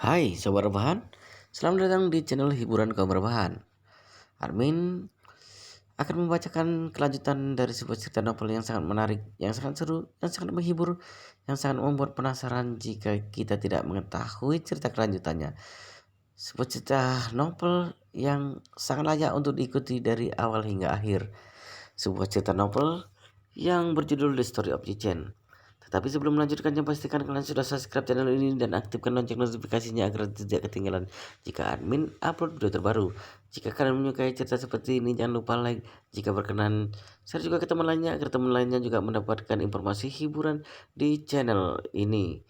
Hai Sobat Rebahan, selamat datang di channel hiburan kaum rebahan. Armin akan membacakan kelanjutan dari sebuah cerita novel yang sangat menarik, yang sangat seru, yang sangat menghibur, yang sangat membuat penasaran jika kita tidak mengetahui cerita kelanjutannya. Sebuah cerita novel yang sangat layak untuk diikuti dari awal hingga akhir. Sebuah cerita novel yang berjudul The Story of Jichen. Tetapi sebelum melanjutkannya, pastikan kalian sudah subscribe channel ini dan aktifkan lonceng notifikasinya agar tidak ketinggalan jika admin upload video terbaru. Jika kalian menyukai cerita seperti ini, jangan lupa like. Jika berkenan, share juga ke teman lainnya agar teman lainnya juga mendapatkan informasi hiburan di channel ini.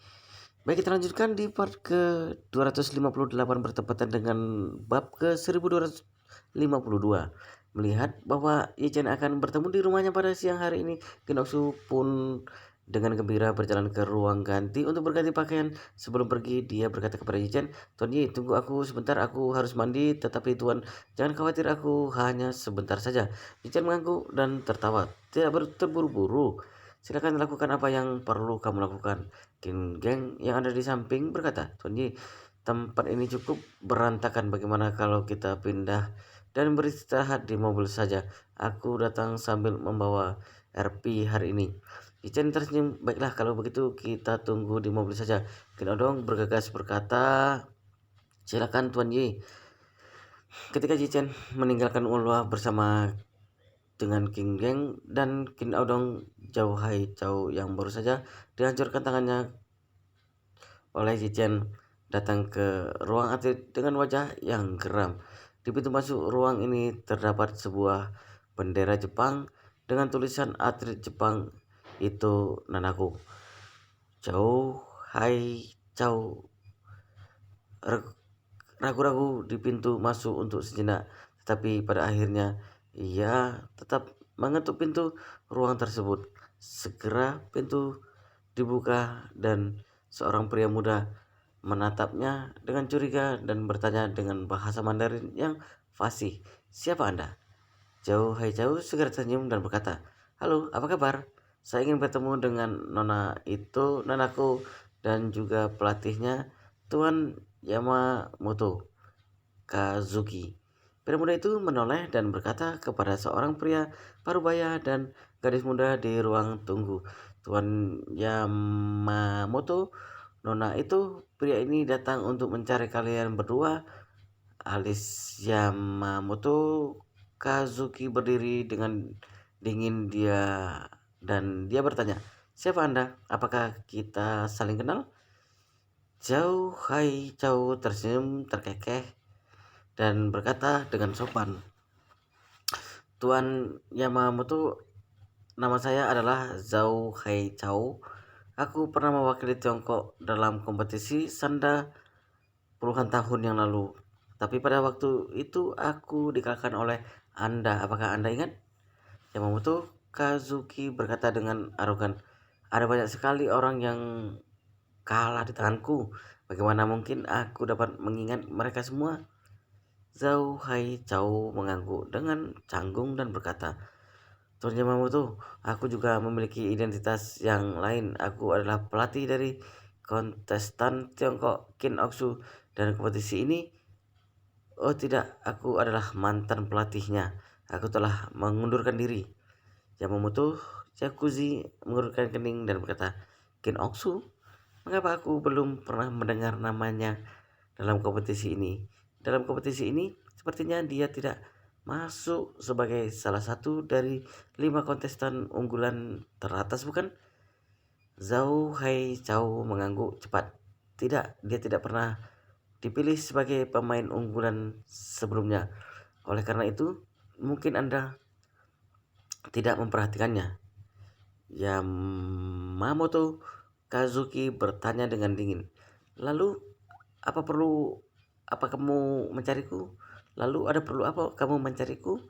Baik, kita lanjutkan di part ke 258 bertepatan dengan bab ke 1252. Melihat bahwa Yechen akan bertemu di rumahnya pada siang hari ini, Kinoksu pun dengan gembira berjalan ke ruang ganti untuk berganti pakaian. Sebelum pergi, dia berkata kepada Yechen, "Tuan Yi, tunggu aku sebentar, aku harus mandi. Tetapi Tuan, jangan khawatir, aku hanya sebentar saja." Yechen mengangguk dan tertawa. "Tidak terburu-buru. Silakan lakukan apa yang perlu kamu lakukan." King Geng yang ada di samping berkata, "Tuan Yi, tempat ini cukup berantakan. Bagaimana kalau kita pindah dan beristirahat di mobil saja? Aku datang sambil membawa RP hari ini." Ichen tersenyum. "Baiklah, kalau begitu kita tunggu di mobil saja." Kinodong bergegas berkata, "Silakan Tuan Yi." Ketika Ichen meninggalkan Ulwa bersama dengan King Geng dan Kin Odong, Jauh Hai Chow yang baru saja dihancurkan tangannya oleh Ichen datang ke ruang atlet dengan wajah yang geram. Di pintu masuk ruang ini terdapat sebuah bendera Jepang dengan tulisan atlet Jepang itu Nanaku. Jauh Hai Chow ragu-ragu di pintu masuk untuk sejenak, tetapi pada akhirnya ia tetap mengetuk pintu ruang tersebut. Segera pintu dibuka dan seorang pria muda menatapnya dengan curiga dan bertanya dengan bahasa Mandarin yang fasih, "Siapa Anda?" Jauh Hai Jauh segera tersenyum dan berkata, "Halo, apa kabar? Saya ingin bertemu dengan Nona itu, Nanaku, dan juga pelatihnya, Tuan Yamamoto Kazuki." Pria muda itu menoleh dan berkata kepada seorang pria parubaya dan gadis muda di ruang tunggu, "Tuan Yamamoto, Nona itu, pria ini datang untuk mencari kalian berdua." Alis Yamamoto Kazuki berdiri dengan dingin dan dia bertanya, "Siapa Anda? Apakah kita saling kenal?" Jauh Hai Chow tersenyum terkekeh dan berkata dengan sopan, "Tuan Yamamoto, nama saya adalah Zhao Hai Chow. Aku pernah mewakili Tiongkok dalam kompetisi sanda puluhan tahun yang lalu. Tapi pada waktu itu aku dikalahkan oleh Anda. Apakah Anda ingat?" Yamamoto Kazuki berkata dengan arogan, "Ada banyak sekali orang yang kalah di tanganku. Bagaimana mungkin aku dapat mengingat mereka semua?" Zhao Hai Chow mengangguk dengan canggung dan berkata, "Tuan Yamamoto, aku juga memiliki identitas yang lain. Aku adalah pelatih dari kontestan Tiongkok Kin Oksu dan kompetisi ini." "Oh tidak, aku adalah mantan pelatihnya. Aku telah mengundurkan diri." Yamamoto Yakuzi mengurutkan kening dan berkata, "Kin Oksu? Mengapa aku belum pernah mendengar namanya dalam kompetisi ini? Dalam kompetisi ini, sepertinya dia tidak masuk sebagai salah satu dari 5 kontestan unggulan teratas, bukan?" Zhao Hai Chow mengangguk cepat. "Tidak, dia tidak pernah dipilih sebagai pemain unggulan sebelumnya. Oleh karena itu, mungkin Anda tidak memperhatikannya." Yamamoto Kazuki bertanya dengan dingin, "Lalu apa kamu mencariku? Lalu ada perlu apa kamu mencariku?"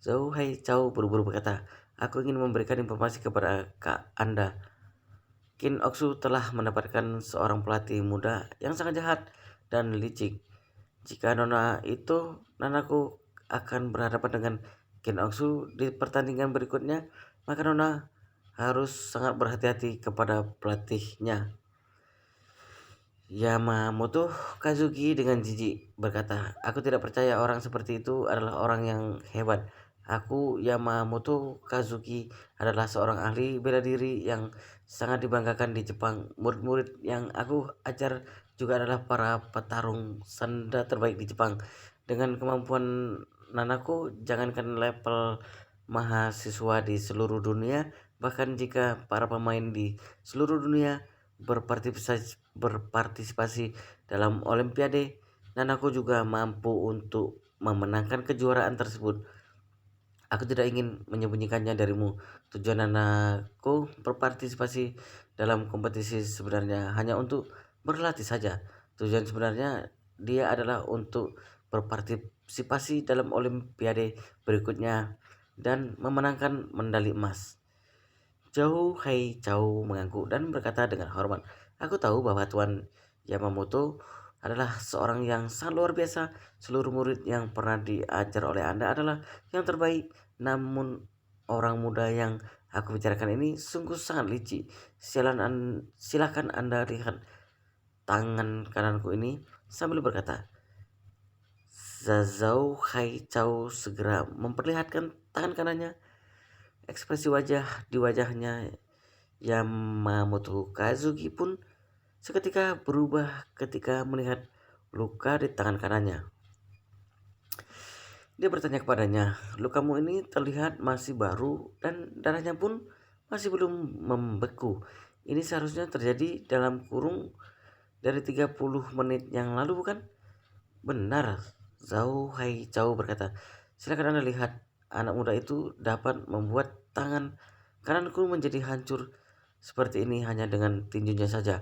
Zhou Hai Chow buru-buru berkata, "Aku ingin memberikan informasi kepada Kak Anda. Kin Oksu telah mendapatkan seorang pelatih muda yang sangat jahat dan licik. Jika Nona itu, Nanaku, akan berhadapan dengan Kin Oksu di pertandingan berikutnya, maka Nona harus sangat berhati-hati kepada pelatihnya." Yamamoto Kazuki dengan jijik berkata, "Aku tidak percaya orang seperti itu adalah orang yang hebat. Aku, Yamamoto Kazuki, adalah seorang ahli bela diri yang sangat dibanggakan di Jepang. Murid-murid yang aku ajar juga adalah para petarung sanda terbaik di Jepang. Dengan kemampuan Nanako, jangankan level mahasiswa di seluruh dunia, bahkan jika para pemain di seluruh dunia berpartisipasi dalam Olimpiade, dan aku juga mampu untuk memenangkan kejuaraan tersebut. Aku tidak ingin menyembunyikannya darimu. Tujuan anakku berpartisipasi dalam kompetisi sebenarnya hanya untuk berlatih saja. Tujuan sebenarnya dia adalah untuk berpartisipasi dalam Olimpiade berikutnya dan memenangkan medali emas." Zhou Haichao mengangguk dan berkata dengan hormat, "Aku tahu bahwa Tuan Yamamoto adalah seorang yang sangat luar biasa. Seluruh murid yang pernah diajar oleh Anda adalah yang terbaik. Namun orang muda yang aku bicarakan ini sungguh sangat licik. Silakan Anda lihat tangan kananku ini." Sambil berkata, Zhou Haichao segera memperlihatkan tangan kanannya. Ekspresi di wajahnya Yamamoto Kazuki pun seketika berubah ketika melihat luka di tangan kanannya. Dia bertanya kepadanya, "Lukamu ini terlihat masih baru dan darahnya pun masih belum membeku. Ini seharusnya terjadi dalam kurung dari 30 menit yang lalu, bukan?" "Benar," Zhou Haichao berkata. "Silakan Anda lihat, anak muda itu dapat membuat tangan kananku menjadi hancur seperti ini hanya dengan tinjunya saja.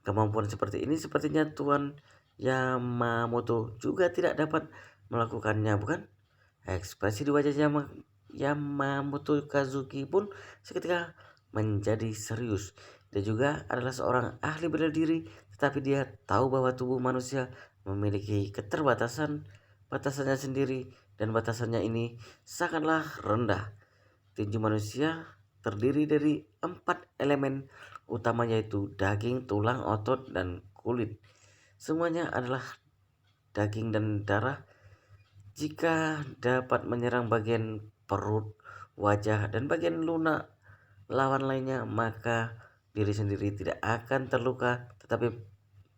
Kemampuan seperti ini sepertinya Tuan Yamamoto juga tidak dapat melakukannya, bukan?" Ekspresi di wajah Yamamoto Kazuki pun seketika menjadi serius. Dia juga adalah seorang ahli bela diri, tetapi dia tahu bahwa tubuh manusia memiliki batasannya sendiri, dan batasannya ini sangatlah rendah. Tinju manusia terdiri dari 4 elemen utama, yaitu daging, tulang, otot, dan kulit. Semuanya adalah daging dan darah. Jika dapat menyerang bagian perut, wajah, dan bagian lunak lawan lainnya, maka diri sendiri tidak akan terluka, tetapi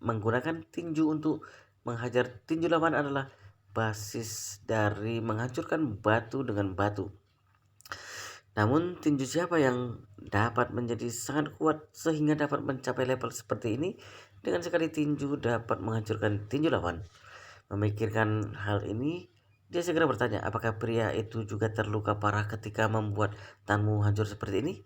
menggunakan tinju untuk menghajar tinju lawan adalah basis dari menghancurkan batu dengan batu. Namun tinju siapa yang dapat menjadi sangat kuat sehingga dapat mencapai level seperti ini? Dengan sekali tinju dapat menghancurkan tinju lawan. Memikirkan hal ini, dia segera bertanya, "Apakah pria itu juga terluka parah ketika membuat tanganmu hancur seperti ini?"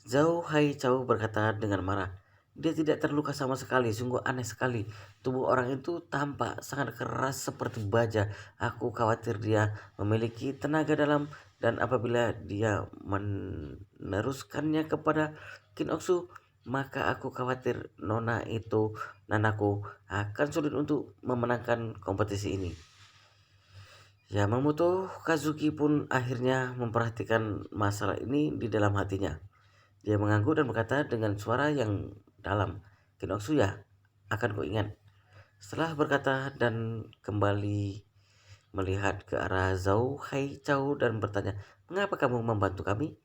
Zhou Haichao berkata dengan marah, "Dia tidak terluka sama sekali, sungguh aneh sekali. Tubuh orang itu tampak sangat keras seperti baja. Aku khawatir dia memiliki tenaga dalam, dan apabila dia meneruskannya kepada Kinoksu, maka aku khawatir Nanako akan sulit untuk memenangkan kompetisi ini." Yamamoto Kazuki pun akhirnya memperhatikan masalah ini di dalam hatinya. Dia mengangguk dan berkata dengan suara yang dalam, "Kinoksu ya, akan kuingat." Setelah berkata dan kembali melihat ke arah Zhou Haichao dan bertanya, "Mengapa kamu membantu kami?"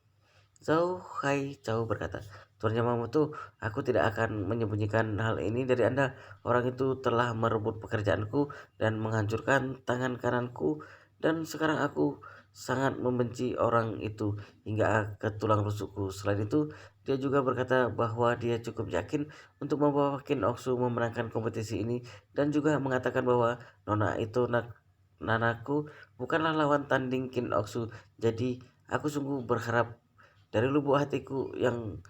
Zhou Haichao berkata, "Tuan Yamamoto, aku tidak akan menyembunyikan hal ini dari Anda. Orang itu telah merebut pekerjaanku dan menghancurkan tangan kananku, dan sekarang aku sangat membenci orang itu hingga ke tulang rusukku. Selain itu, dia juga berkata bahwa dia cukup yakin untuk membawa Kin Oksu memenangkan kompetisi ini, dan juga mengatakan bahwa Nona itu Nanaku bukanlah lawan tanding Kin Oksu. Jadi aku sungguh berharap dari lubuk hatiku yang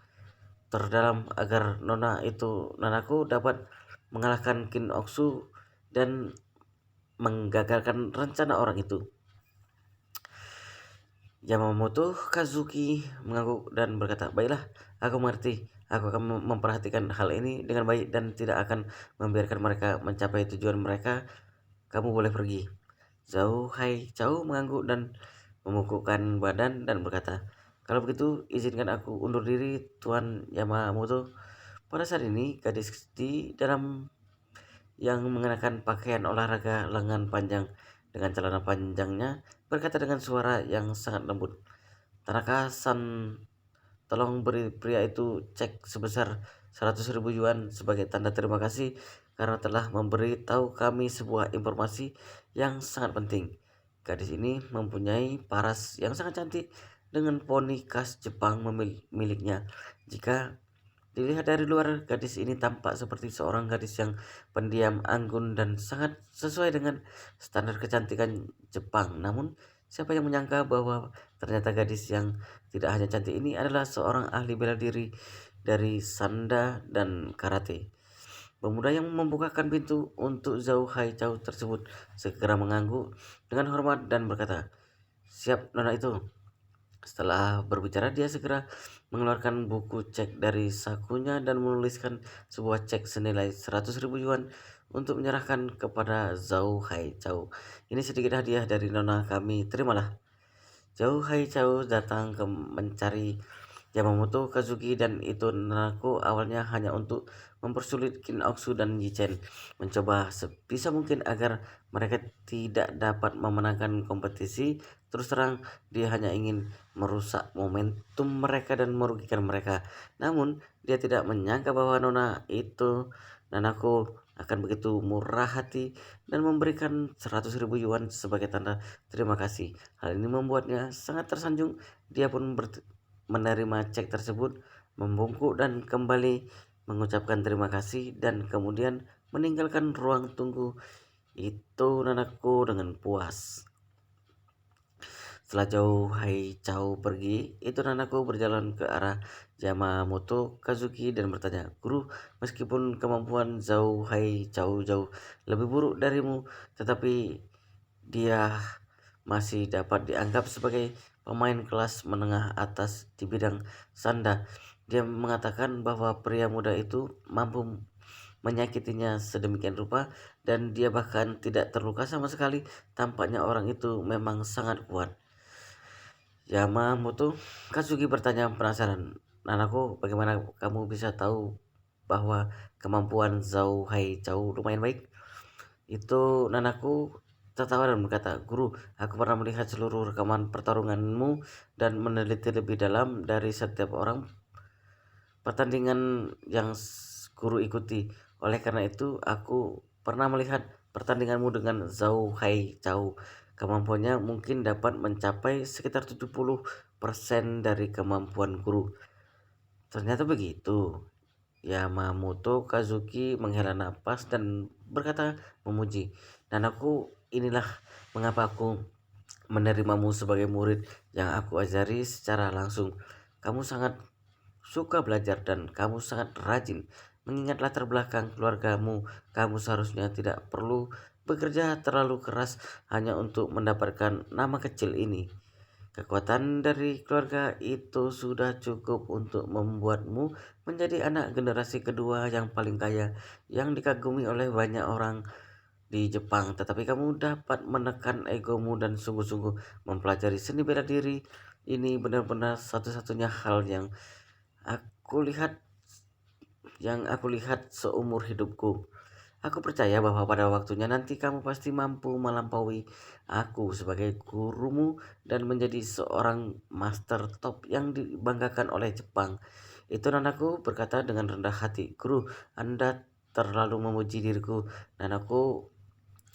terdalam agar Nanaku dapat mengalahkan Kin Oksu dan menggagalkan rencana orang itu." Yamamoto Kazuki mengangguk dan berkata, "Baiklah, aku mengerti. Aku akan memperhatikan hal ini dengan baik dan tidak akan membiarkan mereka mencapai tujuan mereka. Kamu boleh pergi." Zhou Haichao mengangguk dan memukulkan badan dan berkata, "Kalau begitu, izinkan aku undur diri, Tuan Yamamoto." Pada saat ini, gadis di dalam yang mengenakan pakaian olahraga lengan panjang dengan celana panjangnya berkata dengan suara yang sangat lembut, "Tanaka-san, tolong beri pria itu cek sebesar 100.000 yuan sebagai tanda terima kasih karena telah memberi tahu kami sebuah informasi yang sangat penting. Gadis ini mempunyai paras yang sangat cantik dengan poni khas Jepang miliknya. Jika dilihat dari luar, gadis ini tampak seperti seorang gadis yang pendiam, anggun, dan sangat sesuai dengan standar kecantikan Jepang. Namun, siapa yang menyangka bahwa ternyata gadis yang tidak hanya cantik ini adalah seorang ahli bela diri dari Sanda dan Karate. Pemuda yang membukakan pintu untuk Zhao Haichao tersebut segera mengangguk dengan hormat dan berkata, "Siap, nona itu." Setelah berbicara, dia segera mengeluarkan buku cek dari sakunya dan menuliskan sebuah cek senilai 100.000 yuan untuk menyerahkan kepada Zhao Haichao. "Ini sedikit hadiah dari nona kami, terimalah." Zhao Haichao datang mencari Yamamoto, Kazuki, dan itu Nanako awalnya hanya untuk mempersulit Kinoksu dan Yichen, mencoba sebisa mungkin agar mereka tidak dapat memenangkan kompetisi. Terus terang, dia hanya ingin merusak momentum mereka dan merugikan mereka. Namun, dia tidak menyangka bahwa Nona itu Nanako akan begitu murah hati dan memberikan 100.000 yuan sebagai tanda terima kasih. Hal ini membuatnya sangat tersanjung. Dia pun menerima cek tersebut, membungkuk dan kembali mengucapkan terima kasih dan kemudian meninggalkan ruang tunggu itu Nanako dengan puas. Setelah Zhao Haichao pergi, itu Nanako berjalan ke arah Yamamoto Kazuki dan bertanya, "Guru, meskipun kemampuan Zhao Haichao jauh lebih buruk darimu, tetapi dia masih dapat dianggap sebagai pemain kelas menengah atas di bidang sanda." Dia mengatakan bahwa pria muda itu mampu menyakitinya sedemikian rupa dan dia bahkan tidak terluka sama sekali. Tampaknya orang itu memang sangat kuat. Yamamoto Kazuki bertanya penasaran, "Nanako, bagaimana kamu bisa tahu bahwa kemampuan Zhao Haichao lumayan baik?" Itu Nanaku tertawa dan berkata, "Guru, aku pernah melihat seluruh rekaman pertarunganmu dan meneliti lebih dalam dari setiap orang pertandingan yang guru ikuti. Oleh karena itu, aku pernah melihat pertandinganmu dengan Zhao Haichao. Kemampuannya mungkin dapat mencapai sekitar 70% dari kemampuan guru." Ternyata begitu. Yamamoto Kazuki menghela napas dan berkata memuji, "Dan inilah mengapa aku menerimamu sebagai murid yang aku ajari secara langsung. Kamu sangat suka belajar dan kamu sangat rajin. Mengingat latar belakang keluargamu, kamu seharusnya tidak perlu bekerja terlalu keras hanya untuk mendapatkan nama kecil ini. Kekuatan dari keluarga itu sudah cukup untuk membuatmu menjadi anak generasi kedua yang paling kaya, yang dikagumi oleh banyak orang di Jepang. Tetapi kamu dapat menekan egomu dan sungguh-sungguh mempelajari seni bela diri. Ini benar-benar satu-satunya hal aku lihat seumur hidupku. Aku percaya bahwa pada waktunya nanti kamu pasti mampu melampaui aku sebagai gurumu dan menjadi seorang master top yang dibanggakan oleh Jepang." Itu Nanaku berkata dengan rendah hati, "Guru, Anda terlalu memuji diriku dan aku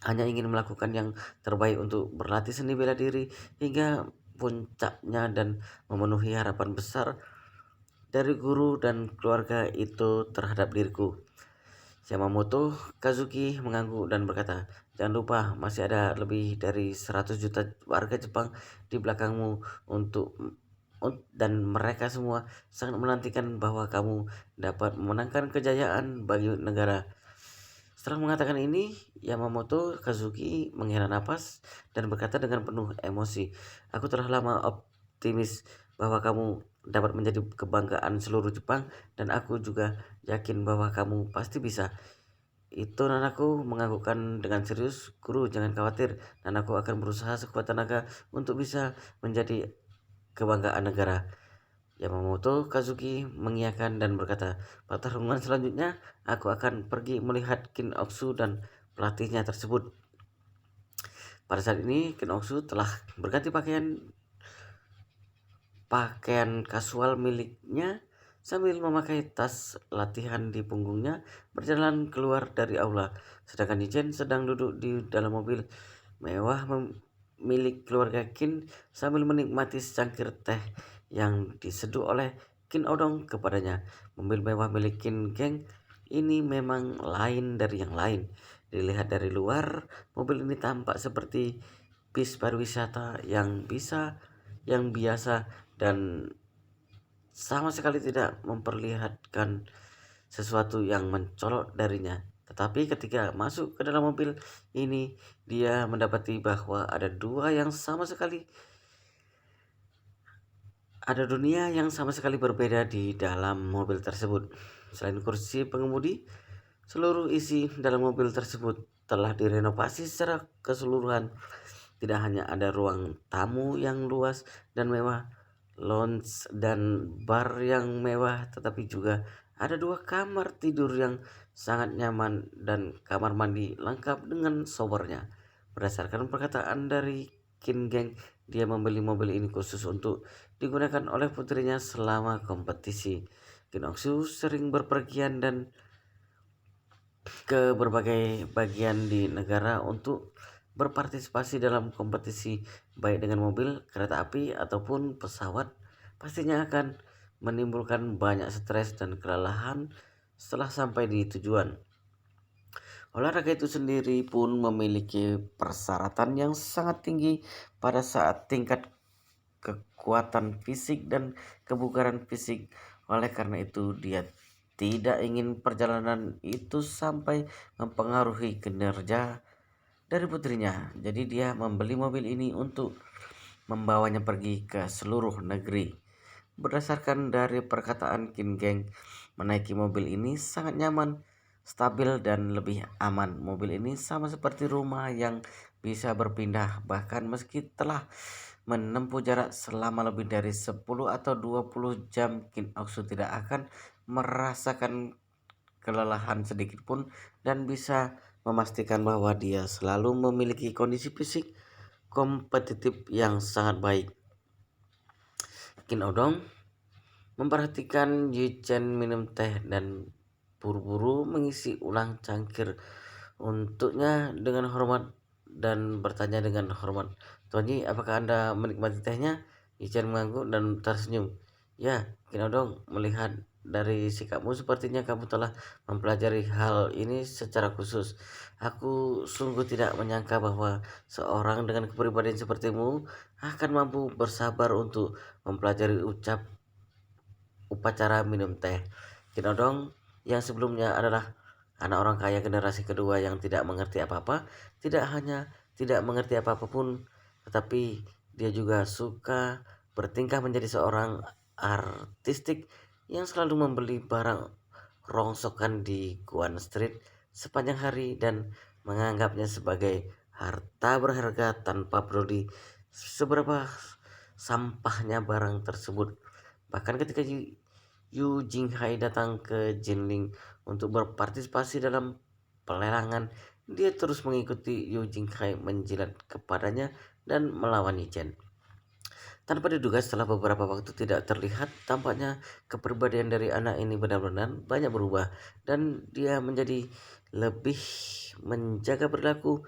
hanya ingin melakukan yang terbaik untuk berlatih seni bela diri hingga puncaknya dan memenuhi harapan besar dari guru dan keluarga itu terhadap diriku." Yamamoto Kazuki mengangguk dan berkata, "Jangan lupa, masih ada lebih dari 100 juta warga Jepang di belakangmu dan mereka semua sangat menantikan bahwa kamu dapat memenangkan kejayaan bagi negara." Setelah mengatakan ini, Yamamoto Kazuki menghela napas dan berkata dengan penuh emosi, "Aku telah lama optimis bahwa kamu dapat menjadi kebanggaan seluruh Jepang dan aku juga yakin bahwa kamu pasti bisa." Itu Nanaku menganggukkan dengan serius, "Guru, jangan khawatir. Nanaku akan berusaha sekuat tenaga untuk bisa menjadi kebanggaan negara." Yamamoto Kazuki mengiyakan dan berkata, pertarungan selanjutnya aku akan pergi melihat Kin Oksu dan pelatihnya tersebut. Pada saat ini Kin Oksu telah berganti pakaian kasual miliknya sambil memakai tas latihan di punggungnya berjalan keluar dari aula. Sedangkan Nijen sedang duduk di dalam mobil mewah milik keluarga Kin sambil menikmati secangkir teh yang diseduh oleh Kin Odong kepadanya. Mobil mewah milik Kin Geng ini memang lain dari yang lain. Dilihat dari luar, mobil ini tampak seperti bis pariwisata yang biasa dan sama sekali tidak memperlihatkan sesuatu yang mencolok darinya. Tetapi ketika masuk ke dalam mobil ini, dia mendapati bahwa ada dunia yang sama sekali berbeda di dalam mobil tersebut. Selain kursi pengemudi, seluruh isi dalam mobil tersebut telah direnovasi secara keseluruhan. Tidak hanya ada ruang tamu yang luas dan mewah, lounge dan bar yang mewah, tetapi juga ada 2 kamar tidur yang sangat nyaman dan kamar mandi lengkap dengan showernya. Berdasarkan perkataan dari Kin Geng, dia membeli mobil ini khusus untuk digunakan oleh putrinya selama kompetisi. Kin Oksu sering berpergian dan ke berbagai bagian di negara untuk berpartisipasi dalam kompetisi, baik dengan mobil, kereta api, ataupun pesawat. Pastinya akan menimbulkan banyak stres dan kelelahan setelah sampai di tujuan. Olahraga itu sendiri pun memiliki persyaratan yang sangat tinggi pada saat tingkat kekuatan fisik dan kebugaran fisik. Oleh karena itu, dia tidak ingin perjalanan itu sampai mempengaruhi kinerja dari putrinya. Jadi dia membeli mobil ini untuk membawanya pergi ke seluruh negeri. Berdasarkan dari perkataan Kim Geng, menaiki mobil ini sangat nyaman, stabil dan lebih aman. Mobil ini sama seperti rumah yang bisa berpindah, bahkan meski telah menempuh jarak selama lebih dari 10 atau 20 jam, Kin Oksu tidak akan merasakan kelelahan sedikit pun dan bisa memastikan bahwa dia selalu memiliki kondisi fisik kompetitif yang sangat baik. Kin Odong memperhatikan Yu Chen minum teh dan buru-buru mengisi ulang cangkir untuknya dengan hormat dan bertanya dengan hormat, "Tuan Yi, apakah Anda menikmati tehnya?" Yu mengangguk dan tersenyum. "Ya, Kin Odong, melihat dari sikapmu sepertinya kamu telah mempelajari hal ini secara khusus. Aku sungguh tidak menyangka bahwa seorang dengan kepribadian sepertimu akan mampu bersabar untuk mempelajari upacara minum teh." Kin Odong yang sebelumnya adalah anak orang kaya generasi kedua yang tidak mengerti apa-apa, tidak hanya tidak mengerti apa-apa pun, tetapi dia juga suka bertingkah menjadi seorang artistik yang selalu membeli barang rongsokan di Guan Street sepanjang hari dan menganggapnya sebagai harta berharga tanpa peduli seberapa sampahnya barang tersebut. Bahkan ketika Yu Jinghai datang ke Jinling untuk berpartisipasi dalam pelelangan, dia terus mengikuti Yu Jinghai menjilat kepadanya dan melawan Yichen. Tanpa diduga setelah beberapa waktu tidak terlihat, tampaknya kepribadian dari anak ini benar-benar banyak berubah dan dia menjadi lebih menjaga perilaku.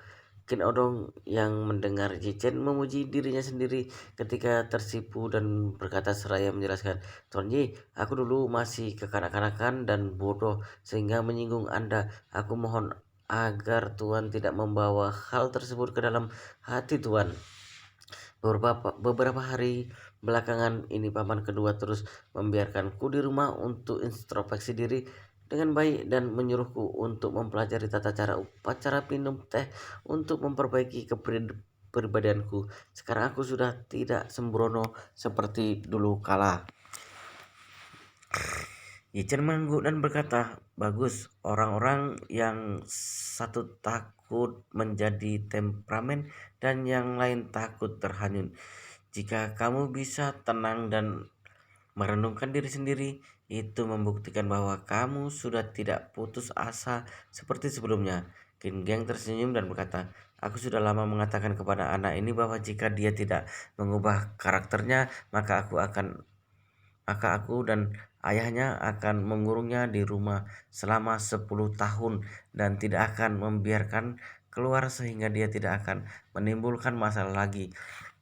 Kin Odong yang mendengar Yichen memuji dirinya sendiri ketika tersipu dan berkata seraya menjelaskan, "Tuan Yi, aku dulu masih kekanak-kanakan dan bodoh sehingga menyinggung Anda. Aku mohon agar Tuan tidak membawa hal tersebut ke dalam hati Tuan." Beberapa hari belakangan ini paman kedua terus membiarkanku di rumah untuk introspeksi diri dengan baik dan menyuruhku untuk mempelajari tata cara upacara minum teh untuk memperbaiki kepribadianku. Sekarang aku sudah tidak sembrono seperti dulu kala. Yichen mengangguk dan berkata, "Bagus, orang-orang yang satu takut menjadi temperamen dan yang lain takut terhanyut. Jika kamu bisa tenang dan Merenungkan diri sendiri itu membuktikan bahwa kamu sudah tidak putus asa seperti sebelumnya. Qin Gang tersenyum dan berkata, aku sudah lama mengatakan kepada anak ini bahwa jika dia tidak mengubah karakternya, maka aku dan ayahnya akan mengurungnya di rumah selama 10 tahun dan tidak akan membiarkan keluar sehingga dia tidak akan menimbulkan masalah lagi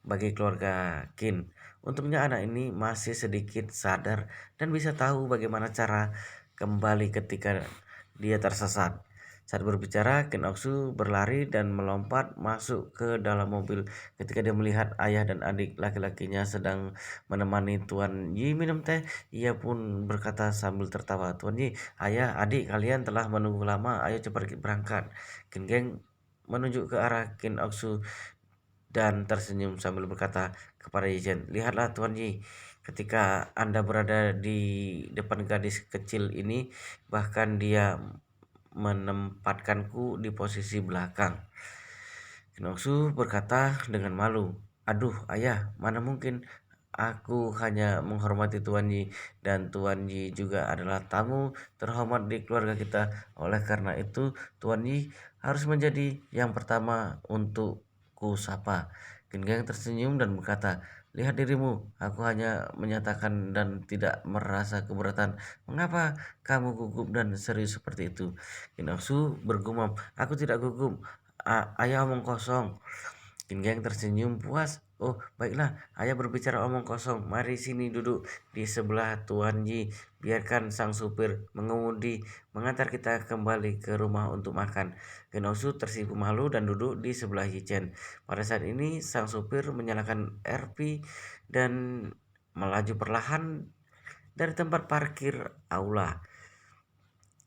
bagi keluarga Qin. Untungnya anak ini masih sedikit sadar dan bisa tahu bagaimana cara kembali ketika dia tersesat. Saat berbicara, Ken Oksu berlari dan melompat masuk ke dalam mobil. Ketika dia melihat ayah dan adik laki-lakinya sedang menemani Tuan Yi minum teh, ia pun berkata sambil tertawa, Tuan Yi, ayah, adik, kalian telah menunggu lama, ayo cepat berangkat. Ken Geng menunjuk ke arah Ken Oksu dan tersenyum sambil berkata kepada Yichen, lihatlah Tuan Yi, ketika Anda berada di depan gadis kecil ini, bahkan dia menempatkanku di posisi belakang. Kinoksu berkata dengan malu, aduh ayah, mana mungkin, aku hanya menghormati Tuan Yi dan Tuan Yi juga adalah tamu terhormat di keluarga kita. Oleh karena itu, Tuan Yi harus menjadi yang pertama untuk ku sapa. Genggeng tersenyum dan berkata, lihat dirimu, aku hanya menyatakan dan tidak merasa keberatan. Mengapa kamu gugup dan serius seperti itu? Kinoksu bergumam, aku tidak gugup, ayah omong kosong. Genggeng tersenyum puas. Oh, baiklah, ayah berbicara omong kosong. Mari sini duduk di sebelah Tuan Yi. Biarkan sang supir mengemudi mengantar kita kembali ke rumah untuk makan. Genosu tersipu malu dan duduk di sebelah Yichen. Pada saat ini, sang supir menyalakan RP dan melaju perlahan dari tempat parkir aula.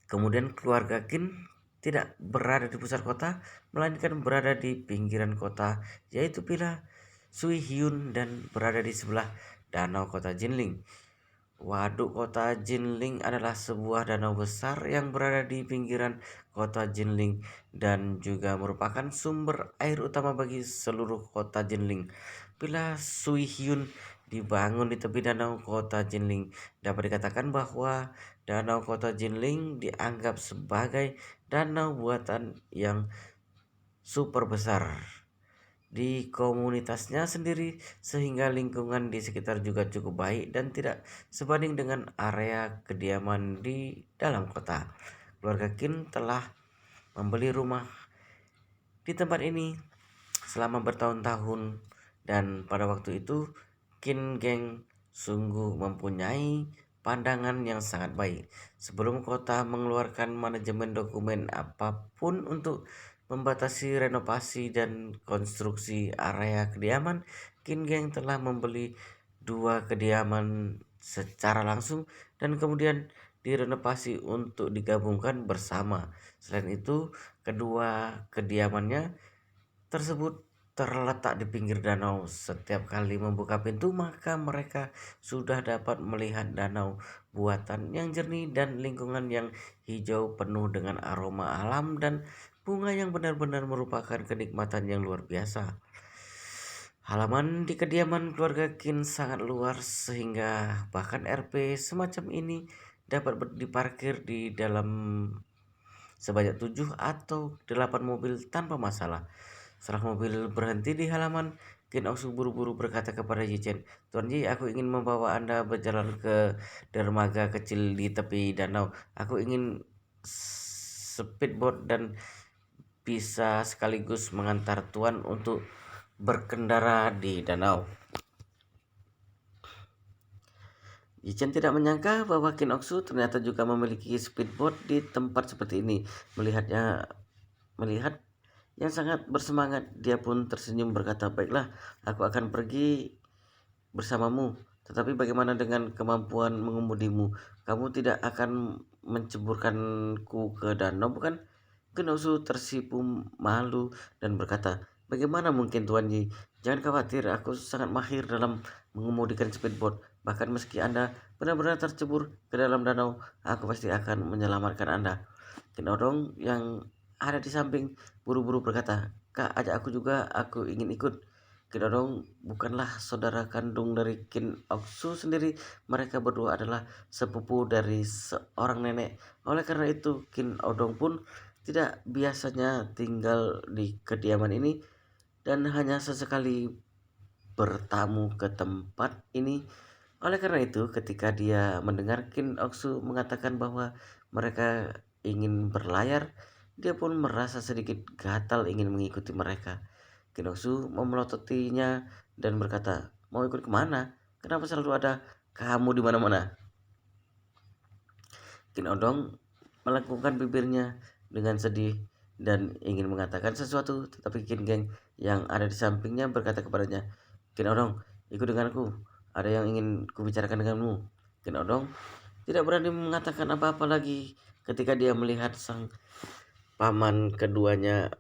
Kemudian keluarga Qin tidak berada di pusat kota, melainkan berada di pinggiran kota, yaitu Villa Sui Hyun dan berada di sebelah danau kota Jinling. Waduk kota Jinling adalah sebuah danau besar yang berada di pinggiran kota Jinling dan juga merupakan sumber air utama bagi seluruh kota Jinling. Villa Sui Hyun dibangun di tepi danau kota Jinling. Dapat dikatakan bahwa danau kota Jinling dianggap sebagai danau buatan yang super besar di komunitasnya sendiri, sehingga lingkungan di sekitar juga cukup baik dan tidak sebanding dengan area kediaman di dalam kota. Keluarga Kin telah membeli rumah di tempat ini selama bertahun-tahun dan pada waktu itu Qin Geng sungguh mempunyai pandangan yang sangat baik. Sebelum kota mengeluarkan manajemen dokumen apapun untuk membatasi renovasi dan konstruksi area kediaman, Qin Geng telah membeli 2 kediaman secara langsung dan kemudian direnovasi untuk digabungkan bersama. Selain itu, kedua kediamannya tersebut terletak di pinggir danau. Setiap kali membuka pintu, maka mereka sudah dapat melihat danau buatan yang jernih dan lingkungan yang hijau penuh dengan aroma alam dan bunga yang benar-benar merupakan kenikmatan yang luar biasa. Halaman di kediaman keluarga Kin sangat luas sehingga bahkan RP semacam ini dapat diparkir di dalam sebanyak 7 atau 8 mobil tanpa masalah. Setelah mobil berhenti di halaman, Ken Osu buru-buru berkata kepada Yichen, Tuan Yi, aku ingin membawa Anda berjalan ke dermaga kecil di tepi danau. Aku ingin speedboat dan bisa sekaligus mengantar Tuan untuk berkendara di danau. Yichen tidak menyangka bahwa Ken Oksu ternyata juga memiliki speedboat di tempat seperti ini. Melihat yang sangat bersemangat, dia pun tersenyum berkata, baiklah, aku akan pergi bersamamu. Tetapi bagaimana dengan kemampuan mengemudimu? Kamu tidak akan menceburkanku ke danau, bukan? Genosu tersipu malu dan berkata, bagaimana mungkin Tuan Yi? Jangan khawatir, aku sangat mahir dalam mengemudikan speedboat. Bahkan meski Anda benar-benar tercebur ke dalam danau, aku pasti akan menyelamatkan Anda. Kinodong yang ada di samping buru-buru berkata, Kak, ajak aku juga, aku ingin ikut. Qin Odong bukanlah saudara kandung dari Qin Oksu sendiri. Mereka berdua adalah sepupu dari seorang nenek. Oleh karena itu, Qin Odong pun tidak biasanya tinggal di kediaman ini dan hanya sesekali bertamu ke tempat ini. Oleh karena itu, ketika dia mendengar Qin Oksu mengatakan bahwa mereka ingin berlayar, dia pun merasa sedikit gatal ingin mengikuti mereka. Kinoksu memelototinya dan berkata, "Mau ikut kemana? Kenapa selalu ada kamu di mana-mana?" Odong melengkungkan bibirnya dengan sedih dan ingin mengatakan sesuatu, tetapi Geng yang ada di sampingnya berkata kepadanya, Odong, ikut denganku. Ada yang ingin kubicarakan denganmu." Odong tidak berani mengatakan apa-apa lagi ketika dia melihat sang paman keduanya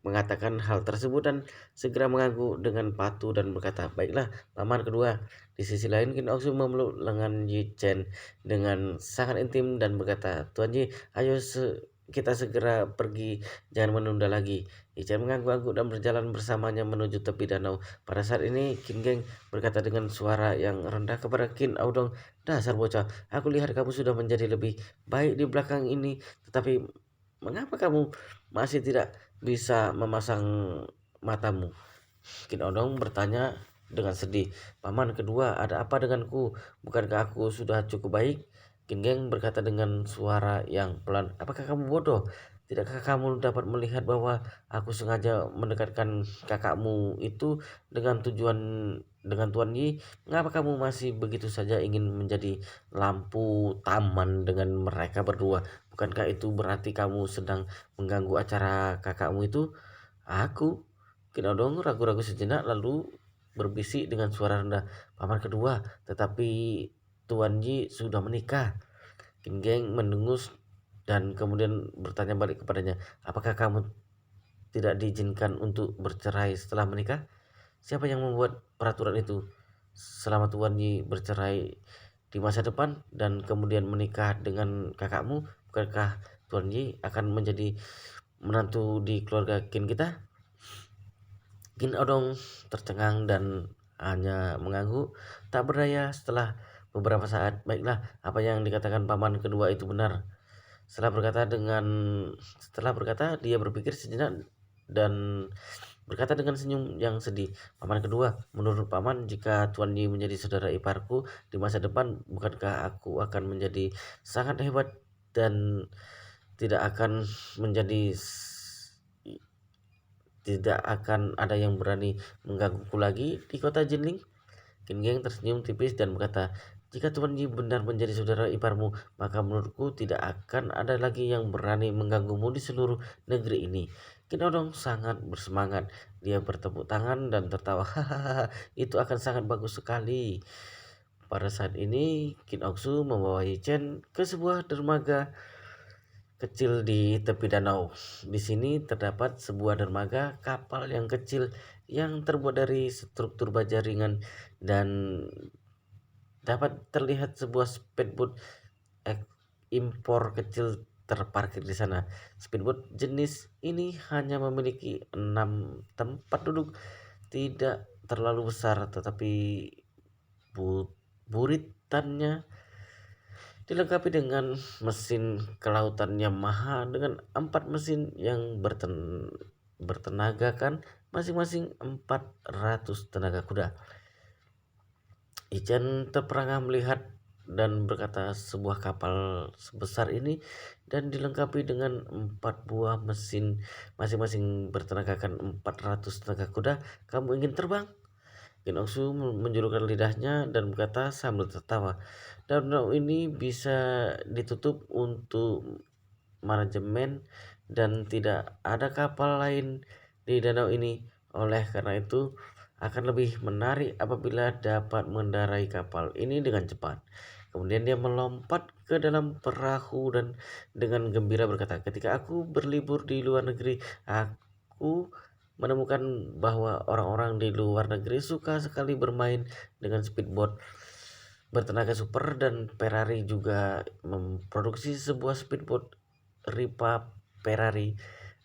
mengatakan hal tersebut dan segera mengangguk dengan patuh dan berkata, "Baiklah, paman kedua." Di sisi lain, Qin Oksu memeluk lengan Yi Chen dengan sangat intim dan berkata, "Tuan Yi, ayo kita segera pergi, jangan menunda lagi." Yi Chen mengangguk-angguk dan berjalan bersamanya menuju tepi danau. Pada saat ini, Qin Geng berkata dengan suara yang rendah kepada Qin Audong, "Dasar bocah, aku lihat kamu sudah menjadi lebih baik di belakang ini, tetapi mengapa kamu masih tidak bisa memasang matamu?" Qin Odong bertanya dengan sedih, "Paman kedua, ada apa denganku? Bukankah aku sudah cukup baik?" Qin Geng berkata dengan suara yang pelan, "Apakah kamu bodoh? Tidakkah kamu dapat melihat bahwa aku sengaja mendekatkan kakakmu itu dengan tujuan dengan Tuan Yi? Mengapa kamu masih begitu saja ingin menjadi lampu taman dengan mereka berdua? Bukankah itu berarti kamu sedang mengganggu acara kakakmu itu?" Aku, Kinodong ragu-ragu sejenak lalu berbisik dengan suara rendah, "Paman kedua, tetapi Tuan Yi sudah menikah." Kin Geng mendengus dan kemudian bertanya balik kepadanya, "Apakah kamu tidak diizinkan untuk bercerai setelah menikah? Siapa yang membuat peraturan itu? Selama Tuan Yi bercerai di masa depan dan kemudian menikah dengan kakakmu, bukankah Tuan Yi akan menjadi menantu di keluarga Qin kita?" Qin Odong tercengang dan hanya mengangguk tak berdaya. Setelah beberapa saat, "Baiklah, apa yang dikatakan paman kedua itu benar." Setelah berkata, dia berpikir sejenak dan berkata dengan senyum yang sedih, "Paman kedua, menurut paman, jika Tuan Yi menjadi saudara iparku di masa depan, bukankah aku akan menjadi sangat hebat dan tidak akan menjadi tidak akan ada yang berani menggangguku lagi di kota Jinling?" Qin Geng tersenyum tipis dan berkata, "Jika Tuan Yi benar menjadi saudara iparmu, maka menurutku tidak akan ada lagi yang berani mengganggumu di seluruh negeri ini." Qin Odong sangat bersemangat. Dia bertepuk tangan dan tertawa, "Hahaha, itu akan sangat bagus sekali." Pada saat ini, Qin Oksu membawa Yi Chen ke sebuah dermaga kecil di tepi danau. Di sini terdapat sebuah dermaga kapal yang kecil yang terbuat dari struktur baja ringan dan dapat terlihat sebuah speedboat impor kecil terparkir di sana. Speedboat jenis ini hanya memiliki 6 tempat duduk, tidak terlalu besar, tetapi buritannya dilengkapi dengan mesin kelautan Yamaha dengan 4 mesin yang bertenagakan masing-masing 400 tenaga kuda. Ichen terperangah melihat dan berkata, "Sebuah kapal sebesar ini dan dilengkapi dengan 4 buah mesin masing-masing bertenagakan 400 tenaga kuda, kamu ingin terbang?" Kinoksu menjulurkan lidahnya dan berkata sambil tertawa, "Danau ini bisa ditutup untuk manajemen dan tidak ada kapal lain di danau ini. Oleh karena itu, akan lebih menarik apabila dapat mengendarai kapal ini dengan cepat." Kemudian dia melompat ke dalam perahu dan dengan gembira berkata, "Ketika aku berlibur di luar negeri, aku menemukan bahwa orang-orang di luar negeri suka sekali bermain dengan speedboat bertenaga super dan Ferrari juga memproduksi sebuah speedboat Ripa Ferrari.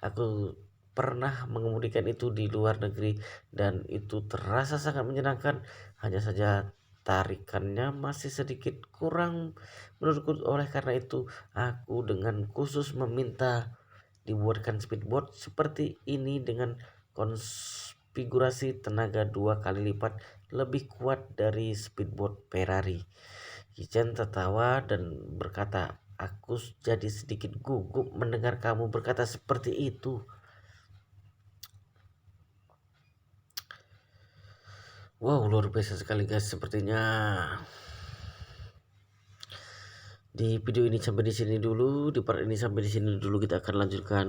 Aku pernah mengemudikan itu di luar negeri dan itu terasa sangat menyenangkan. Hanya saja tarikannya masih sedikit kurang menurutku. Oleh karena itu aku dengan khusus meminta dibuatkan speedboat seperti ini dengan konfigurasi tenaga 2 kali lipat lebih kuat dari speedboat Ferrari. Kichen tertawa dan berkata, aku jadi sedikit gugup mendengar kamu berkata seperti itu. Wow, luar biasa sekali guys. Sepertinya di video ini sampai di sini dulu, di part ini sampai di sini dulu. Kita akan lanjutkan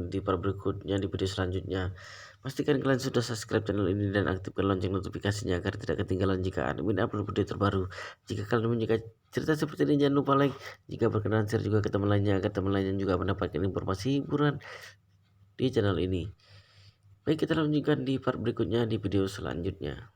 di part berikutnya, di video selanjutnya. Pastikan kalian sudah subscribe channel ini dan aktifkan lonceng notifikasinya agar tidak ketinggalan jika admin upload video terbaru. Jika kalian menyukai cerita seperti ini, jangan lupa like. Jika berkenan, share juga ke teman lainnya agar teman lainnya juga mendapatkan informasi hiburan di channel ini. Baik, kita lanjutkan di part berikutnya di video selanjutnya.